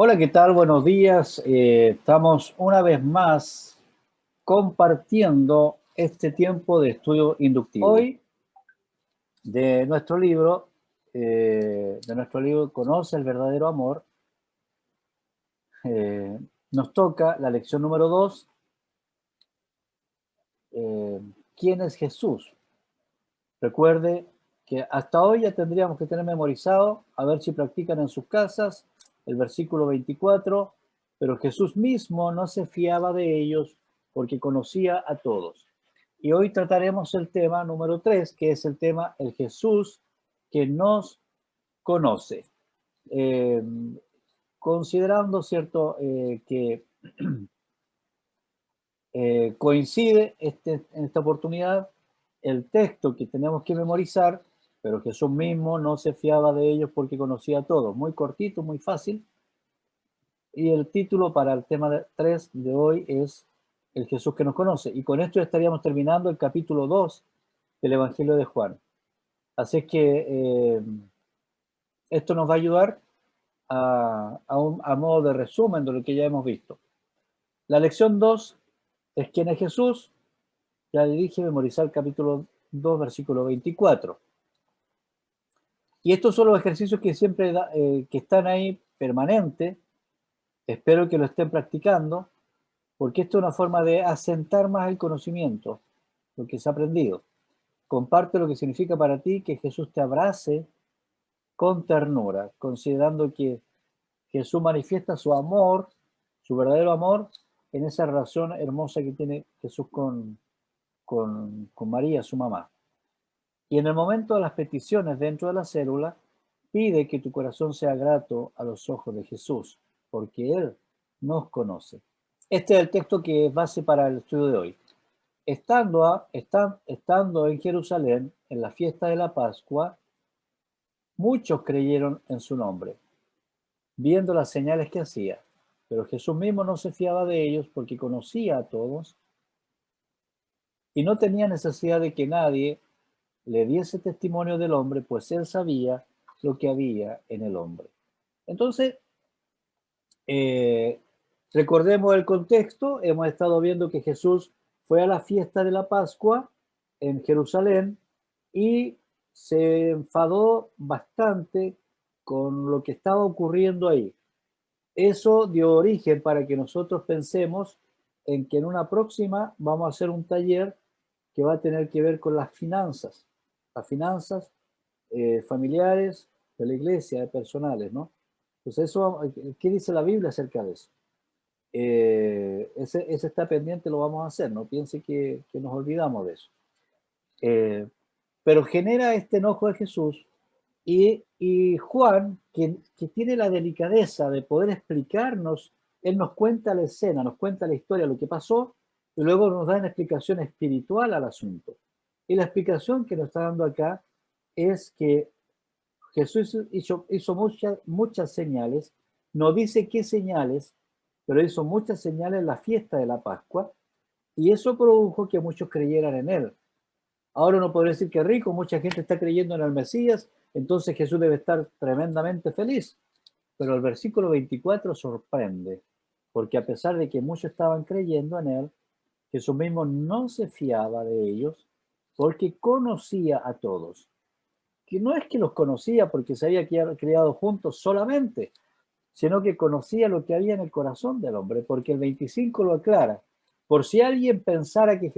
Hola, ¿qué tal? Buenos días. Estamos una vez más compartiendo este tiempo de estudio inductivo. Hoy, de nuestro libro, Conoce el verdadero amor, nos toca la lección número 2, ¿quién es Jesús? Recuerde que hasta hoy ya tendríamos que tener memorizado, a ver si practican en sus casas, el versículo 24, pero Jesús mismo no se fiaba de ellos porque conocía a todos. Y hoy trataremos el tema número 3, que es el tema el Jesús que nos conoce. Eh, Considerando, ¿cierto?, que coincide en esta oportunidad el texto que tenemos que memorizar, pero Jesús mismo no se fiaba de ellos porque conocía a todos. Muy cortito, muy fácil. Y el título para el tema 3 de hoy es El Jesús que nos conoce. Y con esto estaríamos terminando el capítulo 2 del Evangelio de Juan. Así es que esto nos va a ayudar a modo de resumen de lo que ya hemos visto. La lección 2 es ¿quién es Jesús? Ya le dije memorizar el capítulo 2, versículo 24. Y estos son los ejercicios que siempre que están ahí permanentes. Espero que lo estén practicando, porque esto es una forma de asentar más el conocimiento, lo que se ha aprendido. Comparte lo que significa para ti que Jesús te abrace con ternura, considerando que Jesús manifiesta su amor, su verdadero amor, en esa relación hermosa que tiene Jesús con María, su mamá. Y en el momento de las peticiones dentro de la célula, pide que tu corazón sea grato a los ojos de Jesús, porque Él nos conoce. Este es el texto que es base para el estudio de hoy. Estando en Jerusalén, en la fiesta de la Pascua, muchos creyeron en su nombre, viendo las señales que hacía. Pero Jesús mismo no se fiaba de ellos porque conocía a todos y no tenía necesidad de que nadie le diese testimonio del hombre, pues él sabía lo que había en el hombre. Entonces, eh, recordemos el contexto. Hemos estado viendo que Jesús fue a la fiesta de la Pascua en Jerusalén y se enfadó bastante con lo que estaba ocurriendo ahí. Eso dio origen para que nosotros pensemos en que en una próxima vamos a hacer un taller que va a tener que ver con las finanzas familiares de la iglesia, personales, ¿no? Pues eso, ¿qué dice la Biblia acerca de eso? Ese está pendiente, lo vamos a hacer, no piense que nos olvidamos de eso. Pero genera este enojo de Jesús y Juan, que tiene la delicadeza de poder explicarnos, él nos cuenta la escena, nos cuenta la historia, lo que pasó, y luego nos da una explicación espiritual al asunto. Y la explicación que nos está dando acá es que Jesús hizo muchas señales, no dice qué señales, pero hizo muchas señales en la fiesta de la Pascua, y eso produjo que muchos creyeran en él. Ahora uno podría decir que rico, mucha gente está creyendo en el Mesías, entonces Jesús debe estar tremendamente feliz. Pero el versículo 24 sorprende, porque a pesar de que muchos estaban creyendo en él, Jesús mismo no se fiaba de ellos porque conocía a todos. Que no es que los conocía porque se había criado juntos solamente, sino que conocía lo que había en el corazón del hombre, porque el 25 lo aclara. Por si alguien pensara que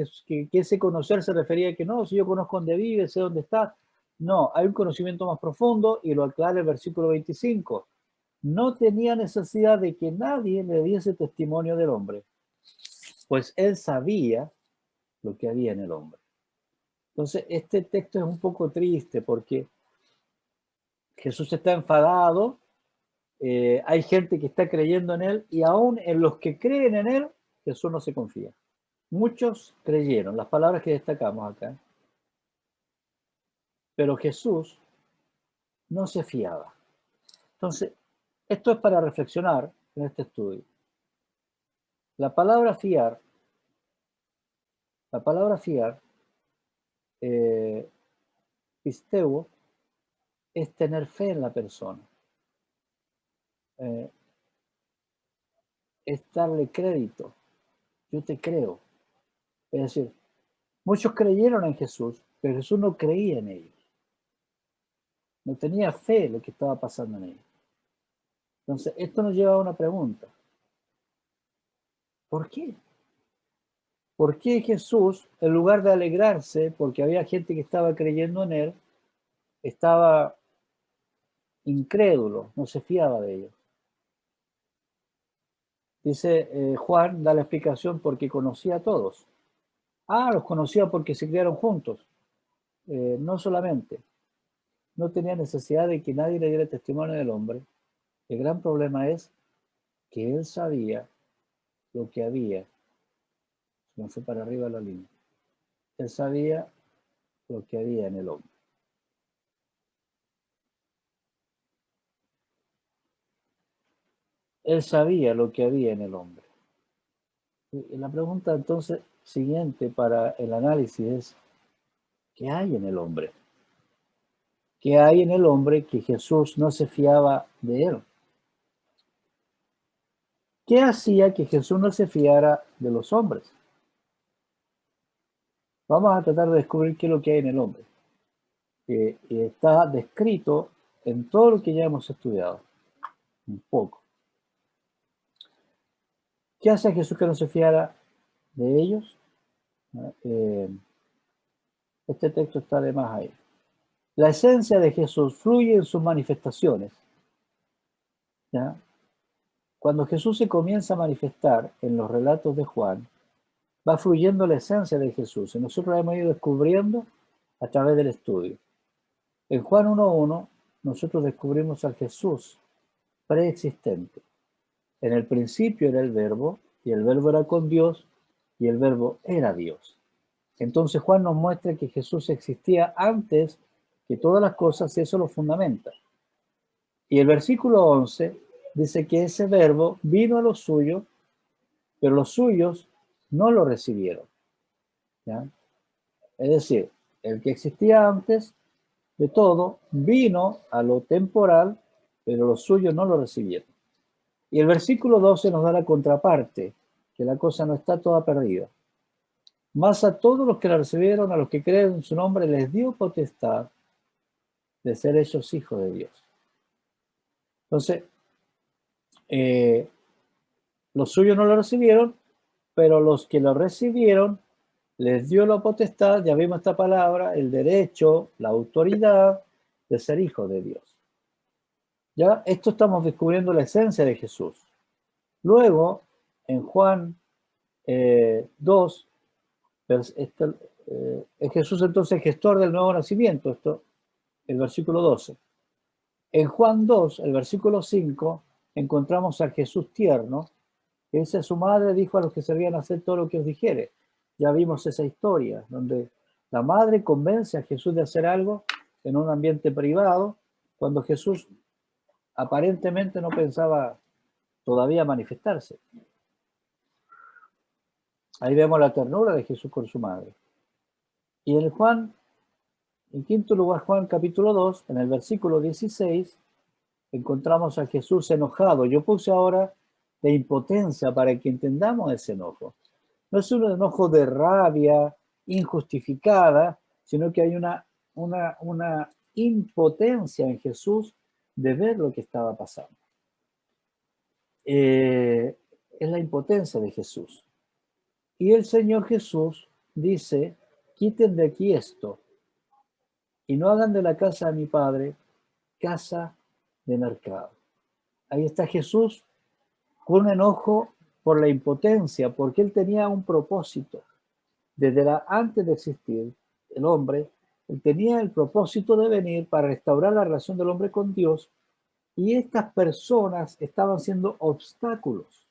ese conocer se refería a que no, si yo conozco dónde vive, sé dónde está. No, hay un conocimiento más profundo y lo aclara el versículo 25. No tenía necesidad de que nadie le diese testimonio del hombre, pues él sabía lo que había en el hombre. Entonces, este texto es un poco triste porque Jesús está enfadado. Hay gente que está creyendo en él y aún en los que creen en él, Jesús no se confía. Muchos creyeron, las palabras que destacamos acá, pero Jesús no se fiaba. Entonces, esto es para reflexionar en este estudio. La palabra fiar, la palabra fiar, eh, pisteuo, es tener fe en la persona. Eh, es darle crédito. Yo te creo. Es decir, muchos creyeron en Jesús, pero Jesús no creía en ellos. No tenía fe en lo que estaba pasando en ellos. Entonces, esto nos lleva a una pregunta. ¿Por qué? ¿Por qué Jesús, en lugar de alegrarse, porque había gente que estaba creyendo en él, estaba incrédulo, no se fiaba de ellos? Dice Juan, da la explicación porque conocía a todos. Ah, los conocía porque se criaron juntos. No solamente. No tenía necesidad de que nadie le diera testimonio del hombre. El gran problema es que él sabía lo que había. Se me fue para arriba la línea. Él sabía lo que había en el hombre. Él sabía lo que había en el hombre. Y la pregunta entonces siguiente para el análisis es, ¿qué hay en el hombre? ¿Qué hay en el hombre que Jesús no se fiaba de él? ¿Qué hacía que Jesús no se fiara de los hombres? Vamos a tratar de descubrir qué es lo que hay en el hombre. Está descrito en todo lo que ya hemos estudiado, un poco. ¿Qué hace a Jesús que no se fiara de ellos? Este texto está de más ahí. La esencia de Jesús fluye en sus manifestaciones. ¿Ya? Cuando Jesús se comienza a manifestar en los relatos de Juan, va fluyendo la esencia de Jesús y nosotros la hemos ido descubriendo a través del estudio. En Juan 1.1 nosotros descubrimos al Jesús preexistente. En el principio era el verbo y el verbo era con Dios y el verbo era Dios. Entonces Juan nos muestra que Jesús existía antes que todas las cosas y eso lo fundamenta. Y el versículo 11 dice que ese verbo vino a los suyos, pero los suyos no lo recibieron. ¿Ya? Es decir, el que existía antes de todo vino a lo temporal, pero los suyos no lo recibieron. Y el versículo 12 nos da la contraparte, que la cosa no está toda perdida. Más a todos los que la recibieron, a los que creen en su nombre, les dio potestad de ser hechos hijos de Dios. Entonces, los suyos no lo recibieron, pero los que lo recibieron, les dio la potestad, ya vimos esta palabra, el derecho, la autoridad de ser hijos de Dios. Ya, esto estamos descubriendo la esencia de Jesús. Luego, en Juan 2, es Jesús entonces gestor del nuevo nacimiento, esto, el versículo 12. En Juan 2, el versículo 5, encontramos a Jesús tierno, que dice, su madre dijo a los que servían hacer todo lo que os dijere. Ya vimos esa historia, donde la madre convence a Jesús de hacer algo en un ambiente privado, cuando Jesús aparentemente no pensaba todavía manifestarse. Ahí vemos la ternura de Jesús con su madre. Y en Juan, en quinto lugar, Juan capítulo 2, en el versículo 16, encontramos a Jesús enojado. Yo puse ahora de impotencia para que entendamos ese enojo. No es un enojo de rabia injustificada, sino que hay una impotencia en Jesús de ver lo que estaba pasando. Es la impotencia de Jesús. Y el Señor Jesús dice, quiten de aquí esto y no hagan de la casa de mi Padre casa de mercado. Ahí está Jesús con un enojo por la impotencia, porque él tenía un propósito. Antes de existir el hombre, él tenía el propósito de venir para restaurar la relación del hombre con Dios, y estas personas estaban siendo obstáculos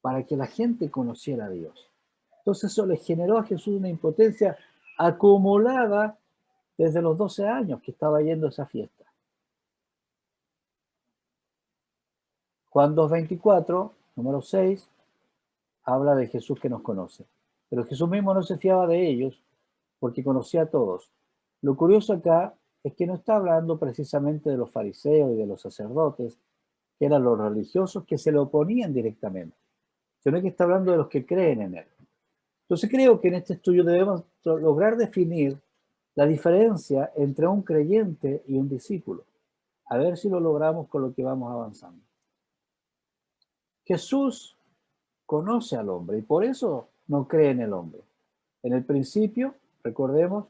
para que la gente conociera a Dios. Entonces eso le generó a Jesús una impotencia acumulada desde los 12 años que estaba yendo a esa fiesta. Juan 2.24, número 6, habla de Jesús que nos conoce. Pero Jesús mismo no se fiaba de ellos porque conocía a todos. Lo curioso acá es que no está hablando precisamente de los fariseos y de los sacerdotes, que eran los religiosos que se le oponían directamente. sino que está hablando de los que creen en Él. Entonces creo que en este estudio debemos lograr definir la diferencia entre un creyente y un discípulo. A ver si lo logramos con lo que vamos avanzando. Jesús conoce al hombre y por eso no cree en el hombre. En el principio, recordemos,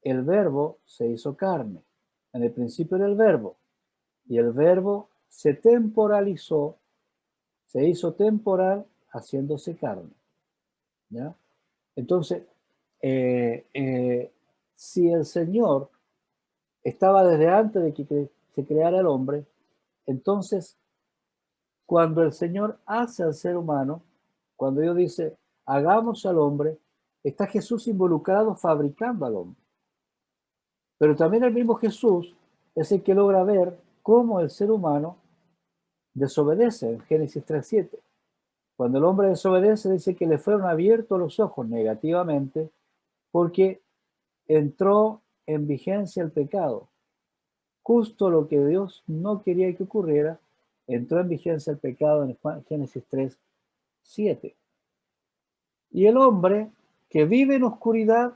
el verbo se hizo carne. En el principio era el verbo y el verbo se temporalizó, se hizo temporal haciéndose carne. ¿Ya? Entonces, si el Señor estaba desde antes de que se creara el hombre, entonces cuando el Señor hace al ser humano, cuando Dios dice, hagamos al hombre, está Jesús involucrado fabricando al hombre. Pero también el mismo Jesús es el que logra ver cómo el ser humano desobedece en Génesis 3:7. Cuando el hombre desobedece, dice que le fueron abiertos los ojos negativamente porque entró en vigencia el pecado. Justo lo que Dios no quería que ocurriera, entró en vigencia el pecado en Génesis 3:7. Y el hombre que vive en oscuridad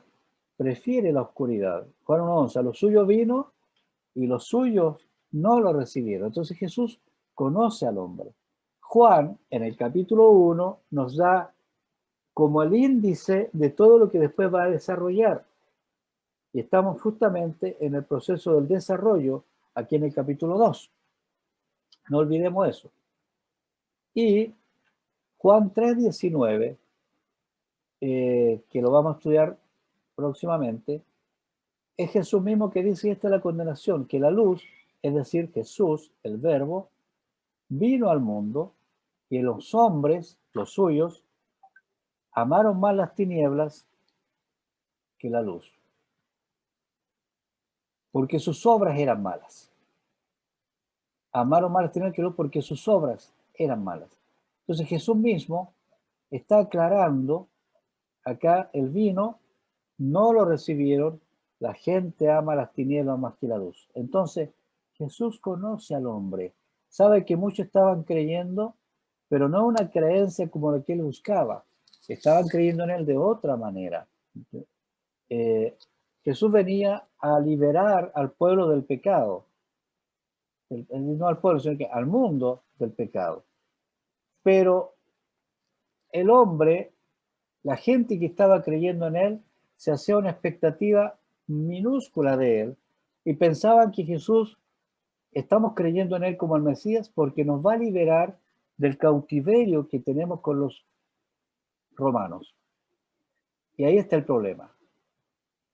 prefiere la oscuridad. Juan 1:11, a los suyos vino y los suyos no lo recibieron. Entonces Jesús conoce al hombre. Juan, en el capítulo 1, nos da como el índice de todo lo que después va a desarrollar. Y estamos justamente en el proceso del desarrollo aquí en el capítulo 2. No olvidemos eso. Y Juan 3:19, que lo vamos a estudiar próximamente, es Jesús mismo que dice, y esta es la condenación, que la luz, es decir, Jesús, el verbo, vino al mundo y los hombres, los suyos, amaron más las tinieblas que la luz, porque sus obras eran malas. Amaron más las tinieblas que la luz porque sus obras eran malas. Entonces Jesús mismo está aclarando, acá el vino, no lo recibieron, la gente ama las tinieblas más que la luz. Entonces Jesús conoce al hombre, sabe que muchos estaban creyendo, pero no una creencia como la que él buscaba, estaban creyendo en él de otra manera. Jesús venía a liberar al pueblo del pecado, no al pueblo, sino que al mundo del pecado. Pero el hombre, la gente que estaba creyendo en él, se hacía una expectativa minúscula de él y pensaban que Jesús, estamos creyendo en él como el Mesías porque nos va a liberar del cautiverio que tenemos con los romanos. Y ahí está el problema.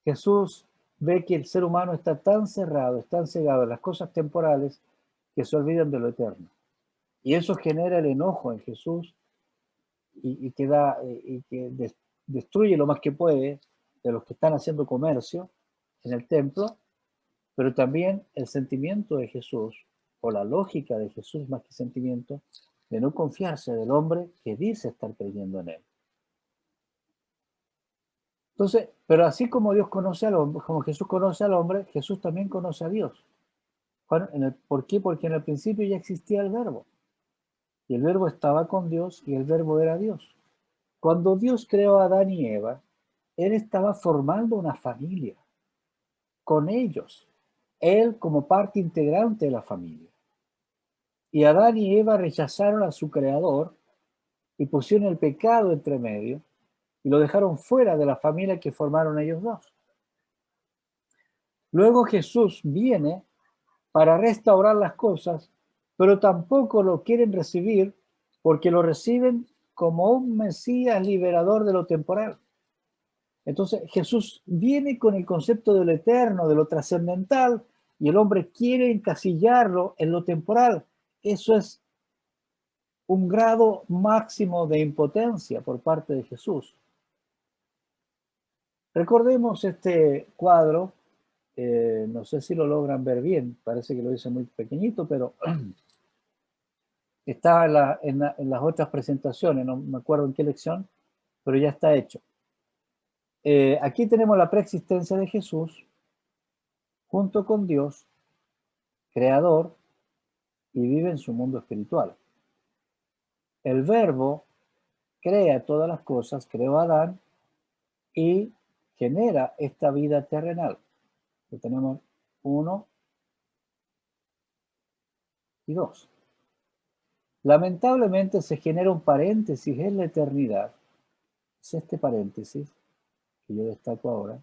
Jesús ve que el ser humano está tan cerrado, tan cegado en las cosas temporales que se olvidan de lo eterno. Y eso genera el enojo en Jesús y que destruye lo más que puede de los que están haciendo comercio en el templo, pero también el sentimiento de Jesús o la lógica de Jesús más que sentimiento de no confiarse del hombre que dice estar creyendo en él. Entonces, pero así como Dios conoce al hombre, como Jesús conoce al hombre, Jesús también conoce a Dios. ¿Por qué? Porque en el principio ya existía el verbo. Y el verbo estaba con Dios y el verbo era Dios. Cuando Dios creó a Adán y Eva, Él estaba formando una familia con ellos. Él como parte integrante de la familia. Y Adán y Eva rechazaron a su creador y pusieron el pecado entre medio y lo dejaron fuera de la familia que formaron ellos dos. Luego Jesús viene para restaurar las cosas, pero tampoco lo quieren recibir porque lo reciben como un Mesías liberador de lo temporal. Entonces Jesús viene con el concepto de lo eterno, de lo trascendental, y el hombre quiere encasillarlo en lo temporal. Eso es un grado máximo de impotencia por parte de Jesús. Recordemos este cuadro, no sé si lo logran ver bien, parece que lo hice muy pequeñito, pero está en las otras presentaciones, no me acuerdo en qué lección, pero ya está hecho. Aquí tenemos la preexistencia de Jesús junto con Dios, creador, y vive en su mundo espiritual. El verbo crea todas las cosas, creó a Adán y genera esta vida terrenal. Que tenemos 1 y 2. Lamentablemente se genera un paréntesis en la eternidad. Es este paréntesis que yo destaco ahora.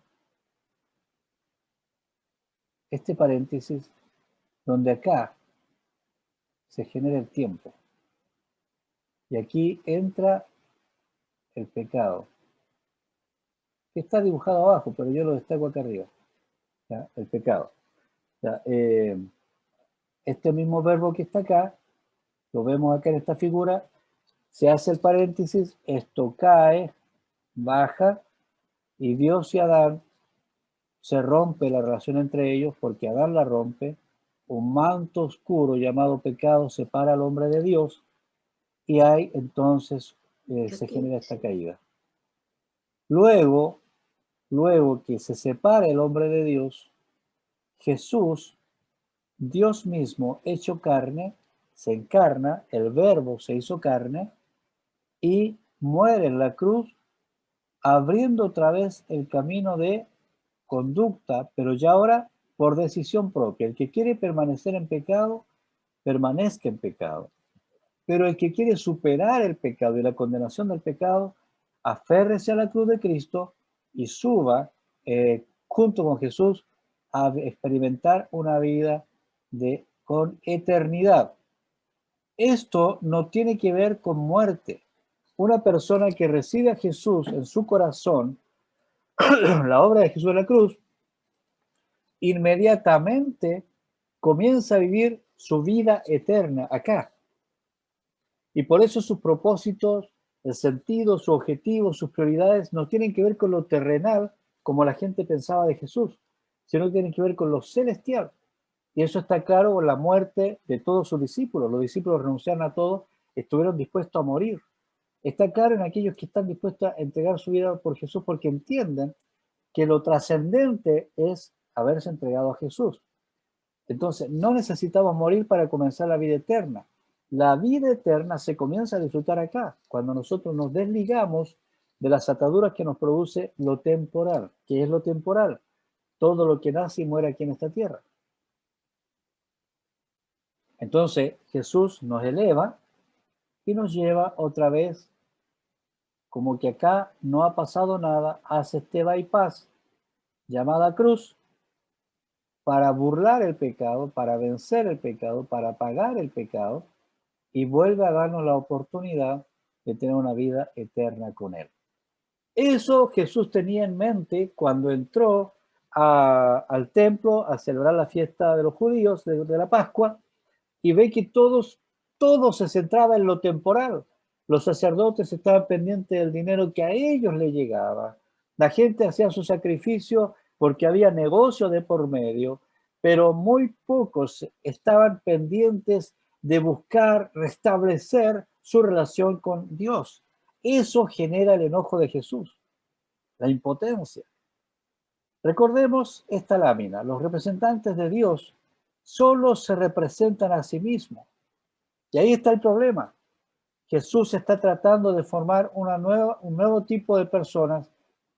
Este paréntesis donde acá se genera el tiempo. Y aquí entra el pecado, que está dibujado abajo, pero yo lo destaco acá arriba. ¿Ya? El pecado. ¿Ya? Este mismo verbo que está acá, lo vemos acá en esta figura, se hace el paréntesis, esto cae, baja, y Dios y Adán se rompe la relación entre ellos porque Adán la rompe, un manto oscuro llamado pecado separa al hombre de Dios y hay entonces se genera esta caída. Luego que se separa el hombre de Dios, Jesús, Dios mismo hecho carne, se encarna, el verbo se hizo carne y muere en la cruz, abriendo otra vez el camino de conducta, pero ya ahora por decisión propia. El que quiere permanecer en pecado, permanezca en pecado. Pero el que quiere superar el pecado y la condenación del pecado, aférrese a la cruz de Cristo y suba junto con Jesús a experimentar una vida con eternidad. Esto no tiene que ver con muerte. Una persona que recibe a Jesús en su corazón, la obra de Jesús en la cruz, inmediatamente comienza a vivir su vida eterna acá. Y por eso sus propósitos, el sentido, su objetivo, sus prioridades no tienen que ver con lo terrenal, como la gente pensaba de Jesús, sino que tienen que ver con lo celestial. Y eso está claro con la muerte de todos sus discípulos. Los discípulos renunciaron a todo, estuvieron dispuestos a morir. Está claro en aquellos que están dispuestos a entregar su vida por Jesús porque entienden que lo trascendente es haberse entregado a Jesús. Entonces, no necesitamos morir para comenzar la vida eterna. La vida eterna se comienza a disfrutar acá, cuando nosotros nos desligamos de las ataduras que nos produce lo temporal. ¿Qué es lo temporal? Todo lo que nace y muere aquí en esta tierra. Entonces, Jesús nos eleva y nos lleva otra vez, como que acá no ha pasado nada, hace este bypass llamada cruz para burlar el pecado, para vencer el pecado, para pagar el pecado, y vuelve a darnos la oportunidad de tener una vida eterna con Él. Eso Jesús tenía en mente cuando entró al templo a celebrar la fiesta de los judíos de la Pascua y ve que todo se centraba en lo temporal. Los sacerdotes estaban pendientes del dinero que a ellos les llegaba. La gente hacía su sacrificio porque había negocio de por medio, pero muy pocos estaban pendientes de buscar restablecer su relación con Dios. Eso genera el enojo de Jesús, la impotencia. Recordemos esta lámina. Los representantes de Dios solo se representan a sí mismos. Y ahí está el problema. Jesús está tratando de formar un nuevo tipo de personas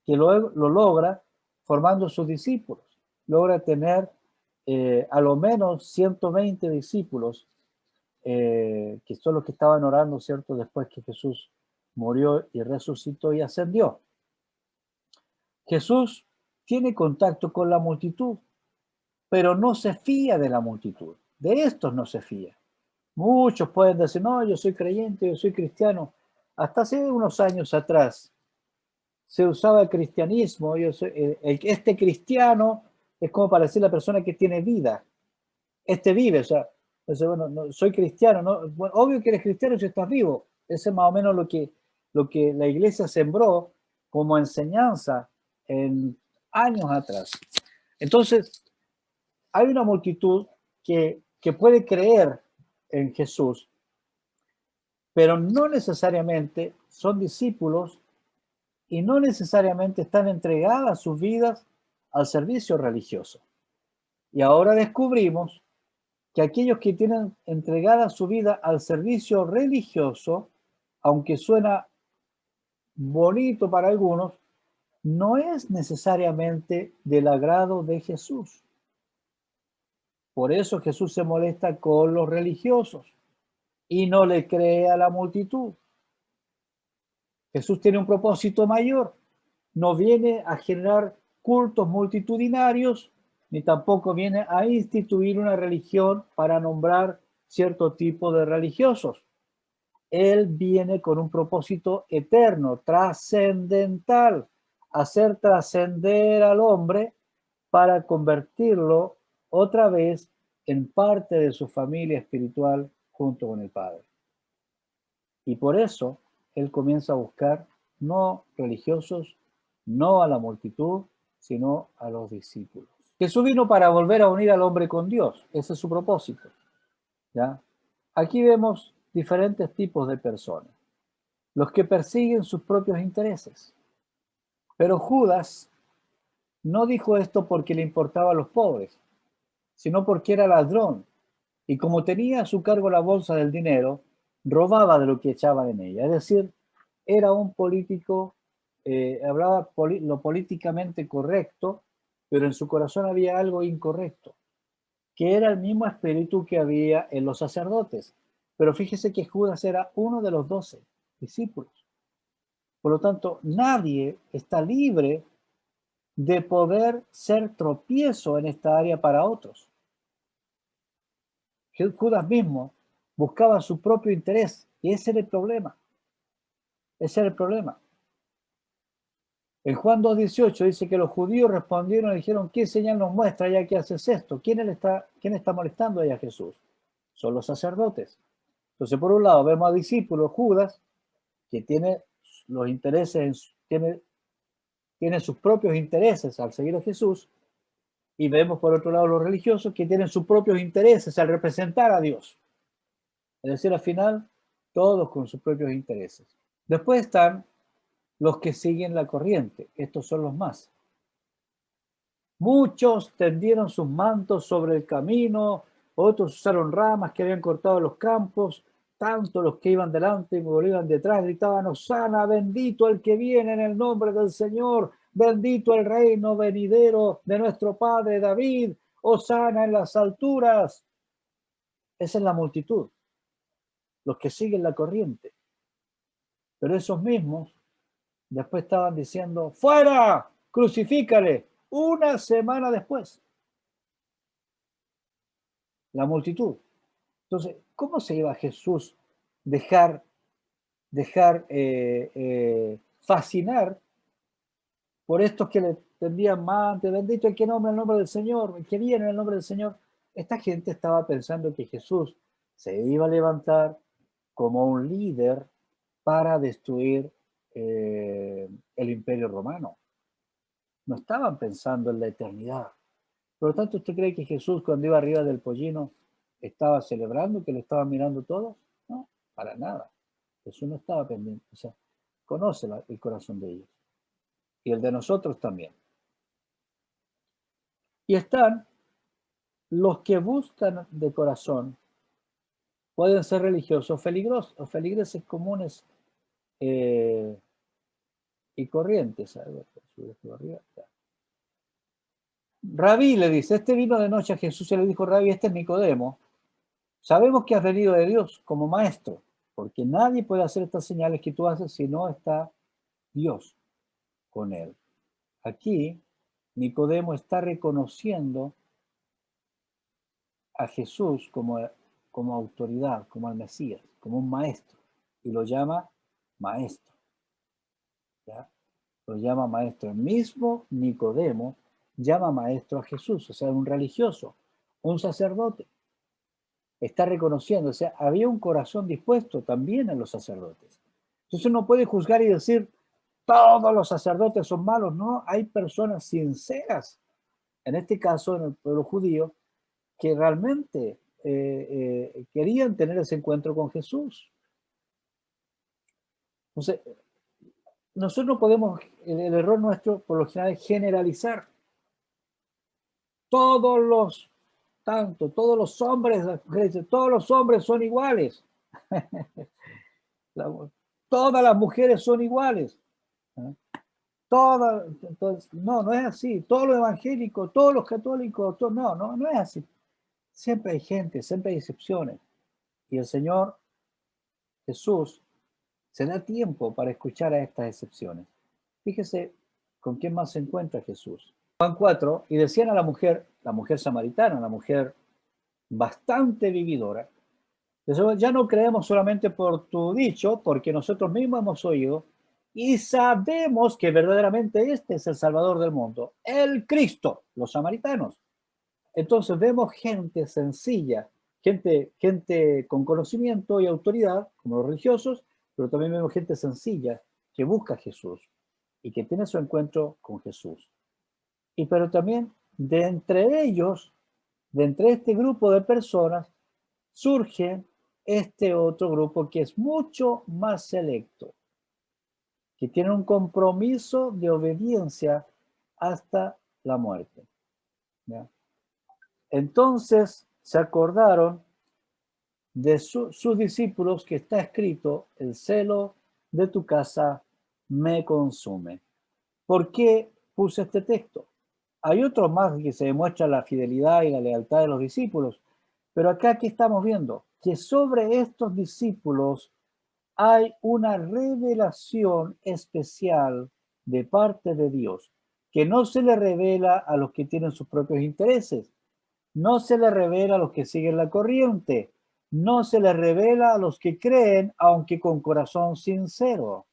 que lo logra formando sus discípulos. Logra tener a lo menos 120 discípulos, que son los que estaban orando, ¿cierto? Después que Jesús murió y resucitó y ascendió. Jesús tiene contacto con la multitud, pero no se fía de la multitud. De estos no se fía. Muchos pueden decir, no, yo soy creyente, yo soy cristiano. Hasta hace unos años atrás se usaba el cristianismo. Este cristiano es como para decir la persona que tiene vida. Este vive, o sea, bueno, no, soy cristiano, ¿no? Bueno, obvio que eres cristiano si estás vivo. Ese es más o menos lo que la iglesia sembró como enseñanza en años atrás. Entonces, hay una multitud que puede creer en Jesús, pero no necesariamente son discípulos y no necesariamente están entregadas sus vidas al servicio religioso. Y ahora descubrimos que aquellos que tienen entregada su vida al servicio religioso, aunque suena bonito para algunos, no es necesariamente del agrado de Jesús. Por eso Jesús se molesta con los religiosos y no le cree a la multitud. Jesús tiene un propósito mayor. No viene a generar cultos multitudinarios, ni tampoco viene a instituir una religión para nombrar cierto tipo de religiosos. Él viene con un propósito eterno, trascendental, hacer trascender al hombre para convertirlo otra vez en parte de su familia espiritual junto con el Padre. Y por eso él comienza a buscar no religiosos, no a la multitud, sino a los discípulos. Jesús vino para volver a unir al hombre con Dios. Ese es su propósito. ¿Ya? Aquí vemos diferentes tipos de personas. Los que persiguen sus propios intereses. Pero Judas no dijo esto porque le importaba a los pobres, sino porque era ladrón. Y como tenía a su cargo la bolsa del dinero, robaba de lo que echaban en ella. Es decir, era un político, hablaba lo políticamente correcto, pero en su corazón había algo incorrecto, que era el mismo espíritu que había en los sacerdotes. Pero fíjese que Judas era uno de los 12 discípulos. Por lo tanto, nadie está libre de poder ser tropiezo en esta área para otros. Judas mismo buscaba su propio interés y ese era el problema. Ese era el problema. En Juan 2:18 dice que los judíos respondieron y dijeron: ¿qué señal nos muestra ya que haces esto? ¿Quién está molestando ahí a Jesús? Son los sacerdotes. Entonces, por un lado, vemos a discípulos, Judas, que tiene los intereses, tiene sus propios intereses al seguir a Jesús, y vemos por otro lado los religiosos que tienen sus propios intereses al representar a Dios. Es decir, al final, todos con sus propios intereses. Después están los que siguen la corriente. Estos son los más. Muchos tendieron sus mantos sobre el camino, otros usaron ramas que habían cortado los campos, tanto los que iban delante como los que iban detrás gritaban: Hosana, bendito el que viene en el nombre del Señor, bendito el reino venidero de nuestro padre David, Hosana en las alturas. Esa es la multitud, los que siguen la corriente. Pero esos mismos después estaban diciendo: ¡fuera! ¡Crucifícale! Una semana después. La multitud. Entonces, ¿cómo se iba Jesús dejar fascinar por estos que le tendían más? Bendito el que nombra el nombre del Señor, el que viene en el nombre del Señor. Esta gente estaba pensando que Jesús se iba a levantar como un líder para destruir el imperio romano. No estaban pensando en la eternidad. Por lo tanto, ¿usted cree que Jesús, cuando iba arriba del pollino, estaba celebrando, que lo estaban mirando todos? No, para nada. Jesús no estaba pendiente. O sea, conoce el corazón de ellos. Y el de nosotros también. Y están los que buscan de corazón. Pueden ser religiosos o feligreses comunes y corrientes. A ver, Rabí, le dice, este vino de noche a Jesús y le dijo: Rabí, este es Nicodemo. Sabemos que has venido de Dios como maestro, porque nadie puede hacer estas señales que tú haces si no está Dios con él. Aquí Nicodemo está reconociendo a Jesús como autoridad, como el Mesías, como un maestro, y lo llama maestro. ¿Ya? Lo llama maestro. El mismo Nicodemo llama maestro a Jesús, o sea, un religioso, un sacerdote. Está reconociendo, o sea, había un corazón dispuesto también en los sacerdotes. Entonces uno puede juzgar y decir: todos los sacerdotes son malos. No, hay personas sinceras, en este caso en el pueblo judío, que realmente querían tener ese encuentro con Jesús. Entonces, nosotros no podemos, el error nuestro por lo general es generalizar. Todos los hombres, las mujeres, todos los hombres son iguales. Todas las mujeres son iguales. ¿eh? Entonces, no, no es así. Todos los evangélicos, todos los católicos, no, no, no es así. Siempre hay gente, siempre hay excepciones. Y el Señor Jesús se da tiempo para escuchar a estas excepciones. Fíjese con quién más se encuentra Jesús. Juan 4, y decían a la mujer samaritana, la mujer bastante vividora, ya no creemos solamente por tu dicho, porque nosotros mismos hemos oído y sabemos que verdaderamente este es el Salvador del mundo, el Cristo, los samaritanos. Entonces vemos gente sencilla, gente con conocimiento y autoridad, como los religiosos, pero también vemos gente sencilla que busca a Jesús y que tiene su encuentro con Jesús. Pero también de entre ellos, de entre este grupo de personas, surge este otro grupo que es mucho más selecto, que tiene un compromiso de obediencia hasta la muerte. ¿Ya? Entonces se acordaron de sus discípulos, que está escrito: el celo de tu casa me consume. ¿Por qué puse este texto? Hay otros más que se demuestra la fidelidad y la lealtad de los discípulos, pero acá, ¿qué estamos viendo? Que sobre estos discípulos hay una revelación especial de parte de Dios, que no se le revela a los que tienen sus propios intereses, no se le revela a los que siguen la corriente, no se le revela a los que creen, aunque con corazón sincero.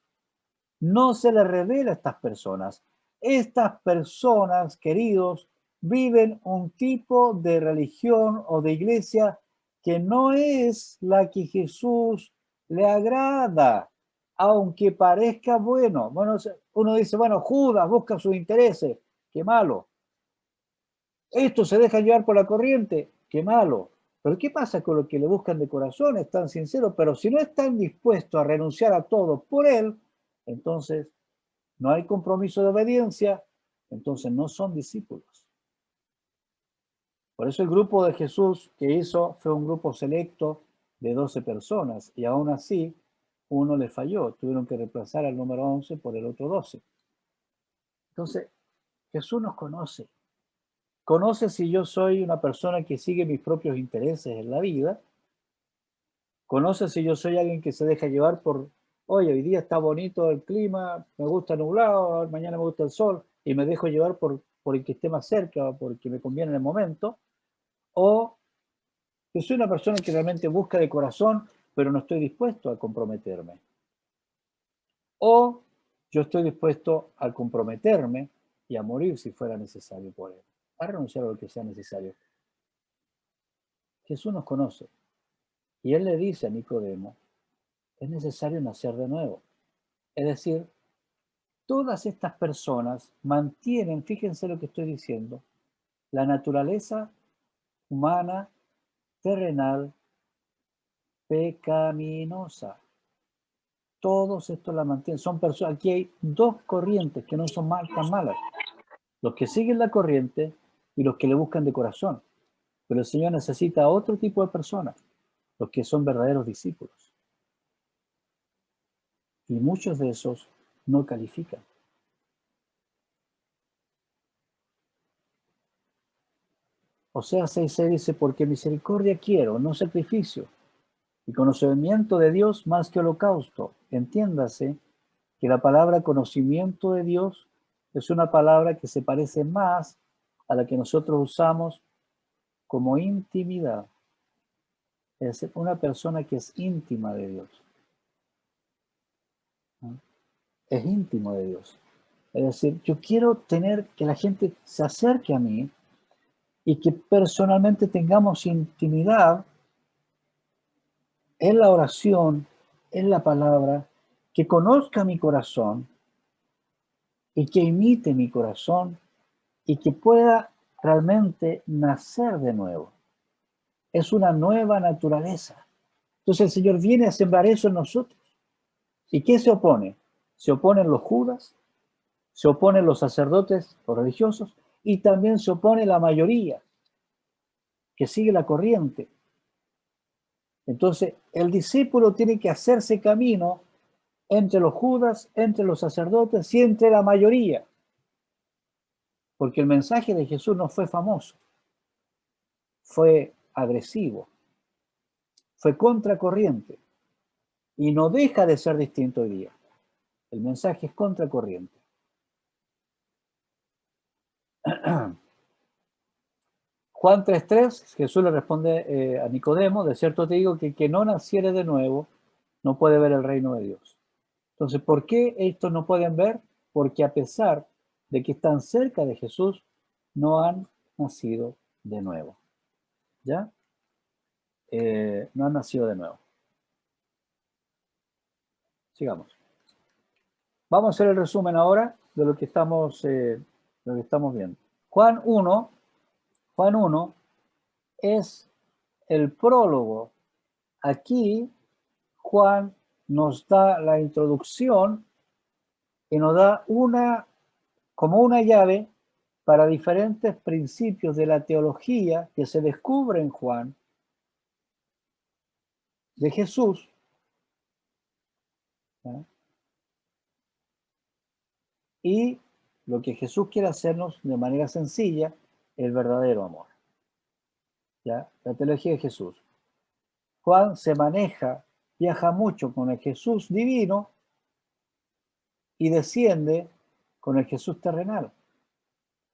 No se le revela a estas personas. Estas personas, queridos, viven un tipo de religión o de iglesia que no es la que Jesús le agrada, aunque parezca bueno. Bueno, uno dice, bueno, Judas busca sus intereses, qué malo. Esto se deja llevar por la corriente, qué malo. Pero ¿qué pasa con los que le buscan de corazón? Están sinceros, pero si no están dispuestos a renunciar a todo por él, entonces no hay compromiso de obediencia, entonces no son discípulos. Por eso el grupo de Jesús que hizo fue un grupo selecto de 12 personas, y aún así uno le falló. Tuvieron que reemplazar al número 11 por el otro 12. Entonces, Jesús nos conoce. Conoce si yo soy una persona que sigue mis propios intereses en la vida. Conoce si yo soy alguien que se deja llevar por, oye, hoy día está bonito el clima, me gusta nublado, mañana me gusta el sol, y me dejo llevar por el que esté más cerca o porque me conviene en el momento. O que soy una persona que realmente busca de corazón, pero no estoy dispuesto a comprometerme. O yo estoy dispuesto a comprometerme y a morir si fuera necesario por él, a renunciar a lo que sea necesario. Jesús nos conoce y él le dice a Nicodemo: es necesario nacer de nuevo. Es decir, todas estas personas mantienen, fíjense lo que estoy diciendo, la naturaleza humana, terrenal, pecaminosa. Todos estos la mantienen. Son personas. Aquí hay dos corrientes que no son tan malas: los que siguen la corriente y los que le buscan de corazón. Pero el Señor necesita otro tipo de personas, los que son verdaderos discípulos. Y muchos de esos no califican. Oseas 6:6 dice: porque misericordia quiero, no sacrificio, y conocimiento de Dios más que holocausto. Entiéndase que la palabra conocimiento de Dios es una palabra que se parece más a la que nosotros usamos como intimidad. Es decir, una persona que es íntima de Dios. ¿No? Es íntimo de Dios. Es decir, yo quiero tener que la gente se acerque a mí y que personalmente tengamos intimidad en la oración, en la palabra, que conozca mi corazón y que imite mi corazón y que pueda realmente nacer de nuevo. Es una nueva naturaleza. Entonces el Señor viene a sembrar eso en nosotros. ¿Y qué se opone? Se oponen los judas, se oponen los sacerdotes, los religiosos, y también se opone la mayoría que sigue la corriente. Entonces el discípulo tiene que hacerse camino entre los judas, entre los sacerdotes y entre la mayoría. Porque el mensaje de Jesús no fue famoso, fue agresivo, fue contracorriente y no deja de ser distinto hoy día. El mensaje es contracorriente. Juan 3:3, Jesús le responde a Nicodemo, de cierto te digo que el que no naciere de nuevo no puede ver el reino de Dios. Entonces, ¿por qué estos no pueden ver? Porque a pesar de que están cerca de Jesús, no han nacido de nuevo. ¿Ya? No han nacido de nuevo. Sigamos. Vamos a hacer el resumen ahora de lo que estamos viendo. Juan 1 es el prólogo. Aquí Juan nos da la introducción y nos da como una llave para diferentes principios de la teología que se descubre en Juan de Jesús. ¿Ya? Y lo que Jesús quiere hacernos de manera sencilla, el verdadero amor. ¿Ya? La teología de Jesús. Juan viaja mucho con el Jesús divino y desciende con el Jesús terrenal.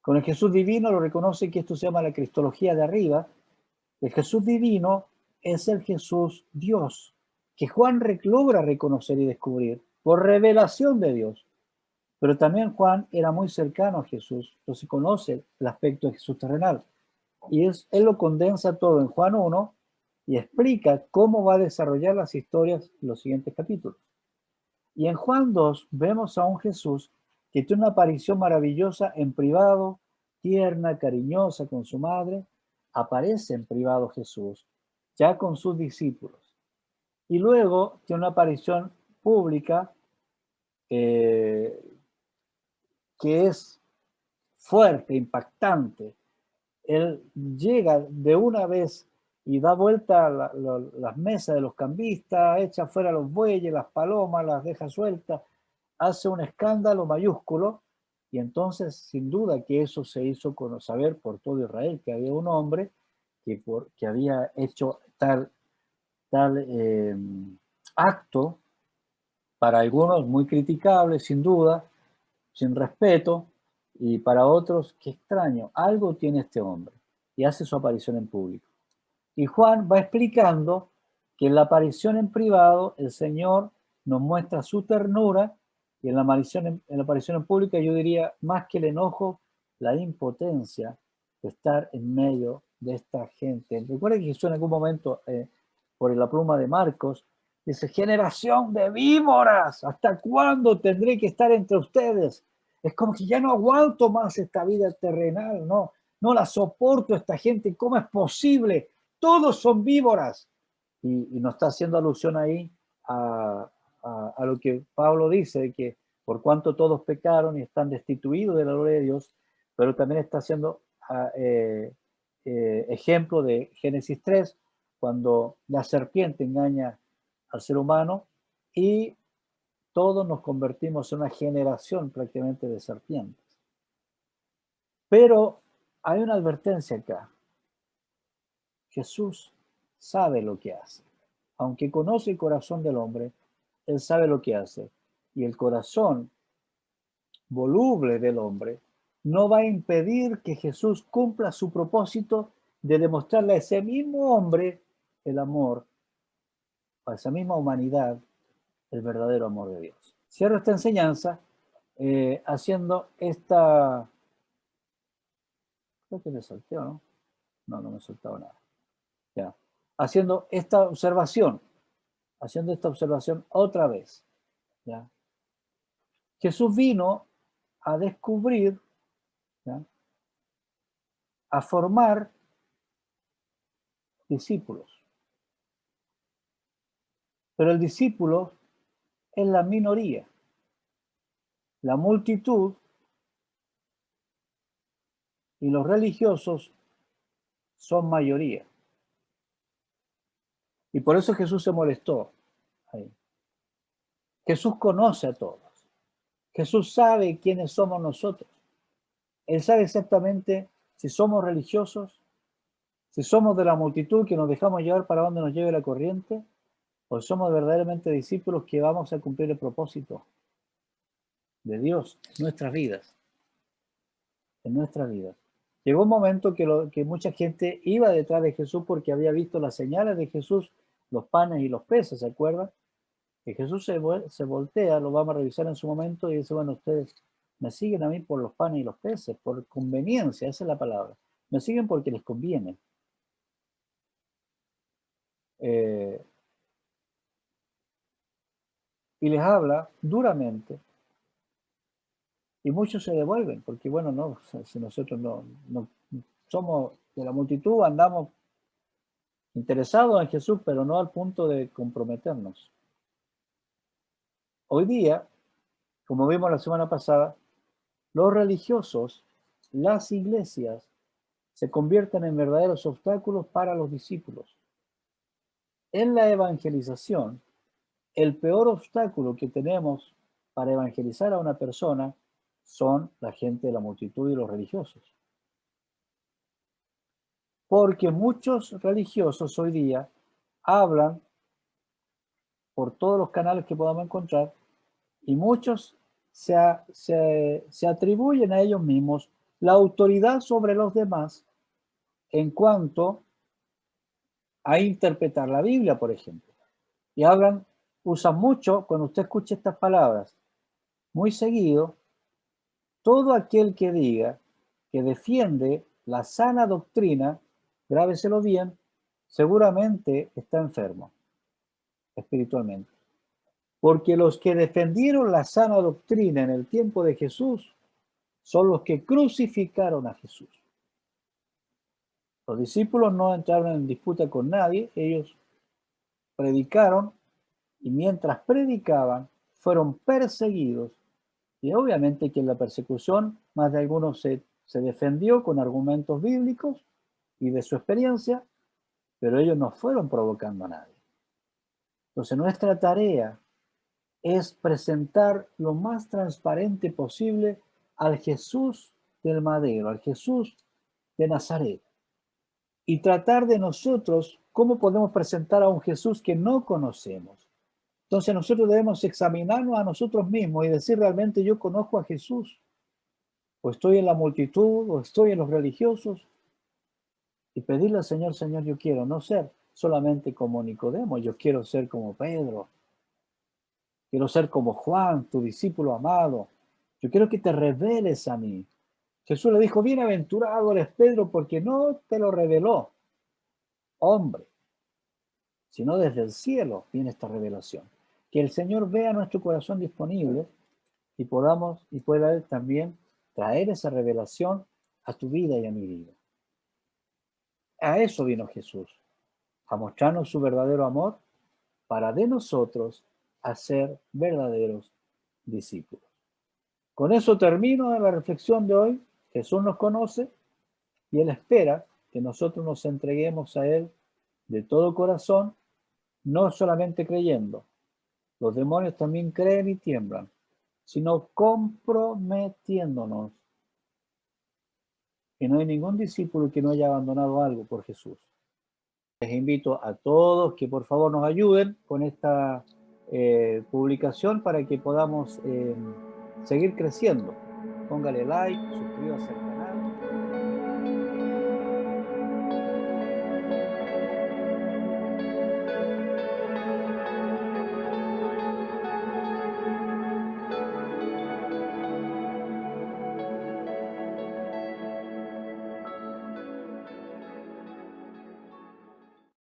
Con el Jesús divino lo reconoce que esto se llama la cristología de arriba. El Jesús divino es el Jesús Dios, que Juan logra reconocer y descubrir por revelación de Dios. Pero también Juan era muy cercano a Jesús, entonces conoce el aspecto de Jesús terrenal. Y él lo condensa todo en Juan 1 y explica cómo va a desarrollar las historias en los siguientes capítulos. Y en Juan 2 vemos a un Jesús que tiene una aparición maravillosa en privado, tierna, cariñosa con su madre. Aparece en privado Jesús, ya con sus discípulos. Y luego tiene una aparición pública que es fuerte, impactante. Él llega de una vez y da vuelta las mesas de los cambistas, echa fuera los bueyes, las palomas, las deja sueltas, hace un escándalo mayúsculo, y entonces sin duda que eso se hizo saber por todo Israel, que había un hombre que había hecho tal acto, para algunos muy criticable, sin duda, sin respeto, y para otros, qué extraño, algo tiene este hombre, y hace su aparición en público. Y Juan va explicando que en la aparición en privado el Señor nos muestra su ternura, y en la aparición en pública yo diría, más que el enojo, la impotencia de estar en medio de esta gente. Recuerda que Jesús en algún momento, por la pluma de Marcos, dice, generación de víboras, ¿hasta cuándo tendré que estar entre ustedes? Es como que ya no aguanto más esta vida terrenal, no la soporto esta gente, ¿cómo es posible? Todos son víboras. Y nos está haciendo alusión ahí a lo que Pablo dice, de que por cuanto todos pecaron y están destituidos de la gloria de Dios, pero también está haciendo ejemplo de Génesis 3, cuando la serpiente engaña al ser humano y todos nos convertimos en una generación prácticamente de serpientes. Pero hay una advertencia acá. Jesús sabe lo que hace. Aunque conoce el corazón del hombre, él sabe lo que hace. Y el corazón voluble del hombre no va a impedir que Jesús cumpla su propósito de demostrarle a ese mismo hombre el amor, a esa misma humanidad, el verdadero amor de Dios. Cierro esta enseñanza haciendo esta... Creo que me salté, ¿o no? No me he soltado nada. Ya. Haciendo esta observación otra vez. ¿Ya? Jesús vino a descubrir, ¿ya?, a formar discípulos. Pero el discípulo es la minoría. La multitud y los religiosos son mayoría. Y por eso Jesús se molestó ahí. Jesús conoce a todos. Jesús sabe quiénes somos nosotros. Él sabe exactamente si somos religiosos, si somos de la multitud que nos dejamos llevar para donde nos lleve la corriente, o somos verdaderamente discípulos que vamos a cumplir el propósito de Dios en nuestras vidas. En nuestras vidas. Llegó un momento que mucha gente iba detrás de Jesús porque había visto las señales de Jesús, los panes y los peces, ¿se acuerdan? Que Jesús se voltea, lo vamos a revisar en su momento, y dice, bueno, ustedes me siguen a mí por los panes y los peces, por conveniencia, esa es la palabra. Me siguen porque les conviene. Y les habla duramente, y muchos se devuelven, porque bueno, no, si nosotros no somos de la multitud, andamos interesados en Jesús, pero no al punto de comprometernos. Hoy día, como vimos la semana pasada, los religiosos, las iglesias, se convierten en verdaderos obstáculos para los discípulos. En la evangelización, el peor obstáculo que tenemos para evangelizar a una persona son la gente de la multitud y los religiosos. Porque muchos religiosos hoy día hablan por todos los canales que podamos encontrar, y muchos se atribuyen a ellos mismos la autoridad sobre los demás en cuanto a interpretar la Biblia, por ejemplo. Y usan mucho, cuando usted escucha estas palabras, muy seguido, todo aquel que diga que defiende la sana doctrina, grábeselo bien, seguramente está enfermo espiritualmente. Porque los que defendieron la sana doctrina en el tiempo de Jesús son los que crucificaron a Jesús. Los discípulos no entraron en disputa con nadie, ellos predicaron, y mientras predicaban fueron perseguidos, y obviamente que en la persecución más de algunos se defendió con argumentos bíblicos y de su experiencia, pero ellos no fueron provocando a nadie. Entonces nuestra tarea es presentar lo más transparente posible al Jesús del madero, al Jesús de Nazaret, y tratar de nosotros cómo podemos presentar a un Jesús que no conocemos. Entonces nosotros debemos examinarnos a nosotros mismos y decir, realmente yo conozco a Jesús, o estoy en la multitud, o estoy en los religiosos, y pedirle al Señor, Señor, yo quiero no ser solamente como Nicodemo, yo quiero ser como Pedro, quiero ser como Juan, tu discípulo amado, yo quiero que te reveles a mí. Jesús le dijo, bienaventurado eres Pedro, porque no te lo reveló hombre, sino desde el cielo viene esta revelación. Que el Señor vea nuestro corazón disponible y pueda Él también traer esa revelación a tu vida y a mi vida. A eso vino Jesús, a mostrarnos su verdadero amor para de nosotros hacer verdaderos discípulos. Con eso termino la reflexión de hoy. Jesús nos conoce y Él espera que nosotros nos entreguemos a Él de todo corazón, no solamente creyendo. Los demonios también creen y tiemblan, sino comprometiéndonos. Que no hay ningún discípulo que no haya abandonado algo por Jesús. Les invito a todos que por favor nos ayuden con esta publicación para que podamos seguir creciendo. Póngale like, suscríbase al canal.